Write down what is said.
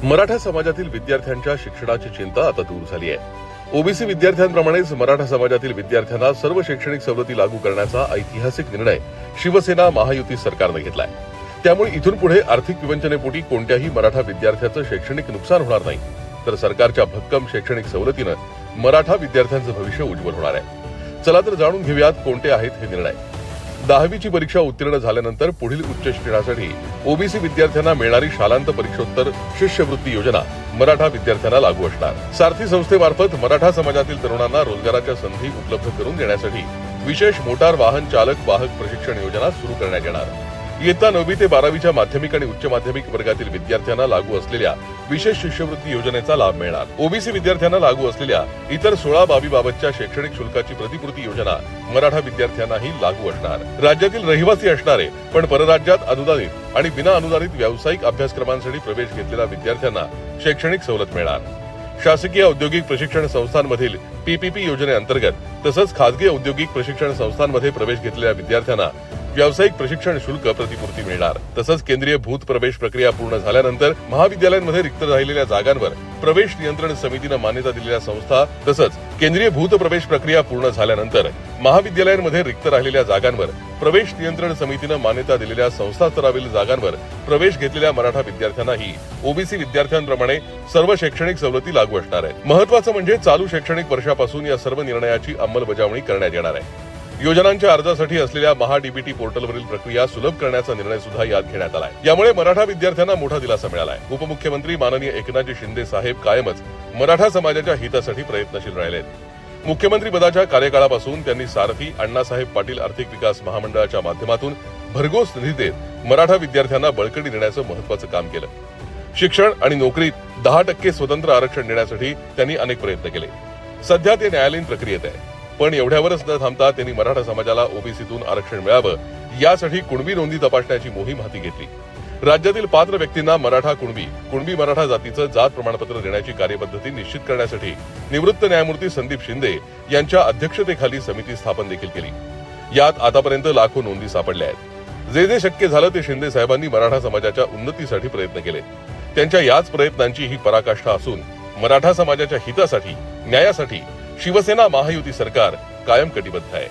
मराठा समाजातील विद्यार्थ्यांच्या शिक्षणाची चिंता आता दूर झाली आहे। ओबीसी विद्यार्थ्यांप्रमाणेच मराठा समाजातील विद्यार्थ्यांना सर्व शैक्षणिक सवलती लागू करण्याचा ऐतिहासिक निर्णय शिवसेना महायुती सरकारने घेतलाय। त्यामुळे इथून पुढे आर्थिक विवंचनेपोटी कोणत्याही मराठा विद्यार्थ्याचं शैक्षणिक नुकसान होणार नाही, तर सरकारच्या भक्कम शैक्षणिक सवलतीनं मराठा विद्यार्थ्यांचं भविष्य उज्ज्वल होणार आहे। चला तर जाणून घेऊयात कोणते आहेत हे निर्णय। 10वीची परीक्षा उत्तीर्ण झाल्यानंतर पुढील उच्च शिक्षणासाठी ओबीसी विद्यार्थ्यांना मिळणारी शालांत परीक्षोत्तर शिष्यवृत्ती योजना मराठा विद्यार्थ्यांना लागू असणार। सारथी संस्थेमार्फत मराठा समाजातील तरुणांना रोजगाराच्या संधी उपलब्ध करून देण्यासाठी विशेष मोटार वाहन चालक वाहक प्रशिक्षण योजना सुरू करण्यात येणार। इयत्ता 9वी ते 12वीच्या माध्यमिक आणि उच्च माध्यमिक वर्गातील विद्यार्थ्यांना लागू असलेल्या विशेष शिष्यवृत्ती योजनेचा लाभ मिळणार। ओबीसी विद्यार्थ्यांना लागू असलेल्या इतर 16 बाबीबाबतच्या शैक्षणिक शुल्काची प्रतिपूर्ती योजना मराठा विद्यार्थ्यांनाही लागू असणार। राज्यातील रहिवासी असणारे पण परराज्यात अनुदानित आणि विना अनुदानित व्यावसायिक अभ्यासक्रमांसाठी प्रवेश घेतलेल्या विद्यार्थ्यांना शैक्षणिक सवलत मिळणार। शासकीय औद्योगिक प्रशिक्षण संस्थांमधील पीपीपी योजनेअंतर्गत तसंच खासगी औद्योगिक प्रशिक्षण संस्थांमध्ये प्रवेश घेतलेल्या विद्यार्थ्यांना व्यावसायिक प्रशिक्षण शुल्क प्रतिपूर्ती मिळणार। तसंच केंद्रीय भूत प्रवेश प्रक्रिया पूर्ण झाल्यानंतर महाविद्यालयांमध्ये रिक्त राहिलेल्या जागांवर प्रवेश नियंत्रण समितीनं मान्यता दिलेल्या संस्था तसंच केंद्रीय भूत प्रवेश प्रक्रिया पूर्ण झाल्यानंतर महाविद्यालयांमध्ये रिक्त राहिलेल्या जागांवर प्रवेश नियंत्रण समितीनं मान्यता दिलेल्या संस्था स्तरावरील जागांवर प्रवेश घेतलेल्या मराठा विद्यार्थ्यांनाही ओबीसी विद्यार्थ्यांप्रमाणे सर्व शैक्षणिक सवलती लागू असणार आहेत। महत्त्वाचं म्हणजे चालू शैक्षणिक वर्षापासून या सर्व निर्णयाची अंमलबजावणी करण्यात येणार आहे। योजनांच्या अर्जासाठी असलेल्या महाडीबीटी पोर्टलवरील प्रक्रिया सुलभ करण्याचा निर्णय सुद्धा यात घेण्यात आलाय। यामुळे मराठा विद्यार्थ्यांना मोठा दिलासा मिळालाय। उपमुख्यमंत्री माननीय एकनाथजी शिंदे साहेब कायमच मराठा समाजाच्या हितासाठी प्रयत्नशील राहिलेत। मुख्यमंत्री पदाच्या कार्यकाळापासून त्यांनी सारथी अण्णासाहेब पाटील आर्थिक विकास महामंडळाच्या माध्यमातून भरघोस निधी देत मराठा विद्यार्थ्यांना बळकटी देण्याचं महत्त्वाचं काम केलं। शिक्षण आणि नोकरीत 10% स्वतंत्र आरक्षण देण्यासाठी त्यांनी अनेक प्रयत्न केले। सध्या ते न्यायालयीन प्रक्रियेत आहे, पण एवढ्यावरच न थांबता त्यांनी मराठा समाजाला ओबीसीतून आरक्षण मिळावं यासाठी कुणबी नोंदी तपासण्याची मोहीम हाती घेतली। राज्यातील पात्र व्यक्तींना मराठा कुणबी मराठा जातीचं जात प्रमाणपत्र देण्याची कार्यपद्धती निश्चित करण्यासाठी निवृत्त न्यायमूर्ती संदीप शिंदे यांच्या अध्यक्षतेखाली समिती स्थापन देखील केली। यात आतापर्यंत लाखो नोंदी सापडल्या आहेत। जे शक्य झालं ते शिंदे साहेबांनी मराठा समाजाच्या उन्नतीसाठी प्रयत्न केले। त्यांच्या याच प्रयत्नांची ही पराकाष्ठा असून मराठा समाजाच्या हितासाठी न्यायासाठी शिवसेना महायुती सरकार कायम कटिबद्ध आहे।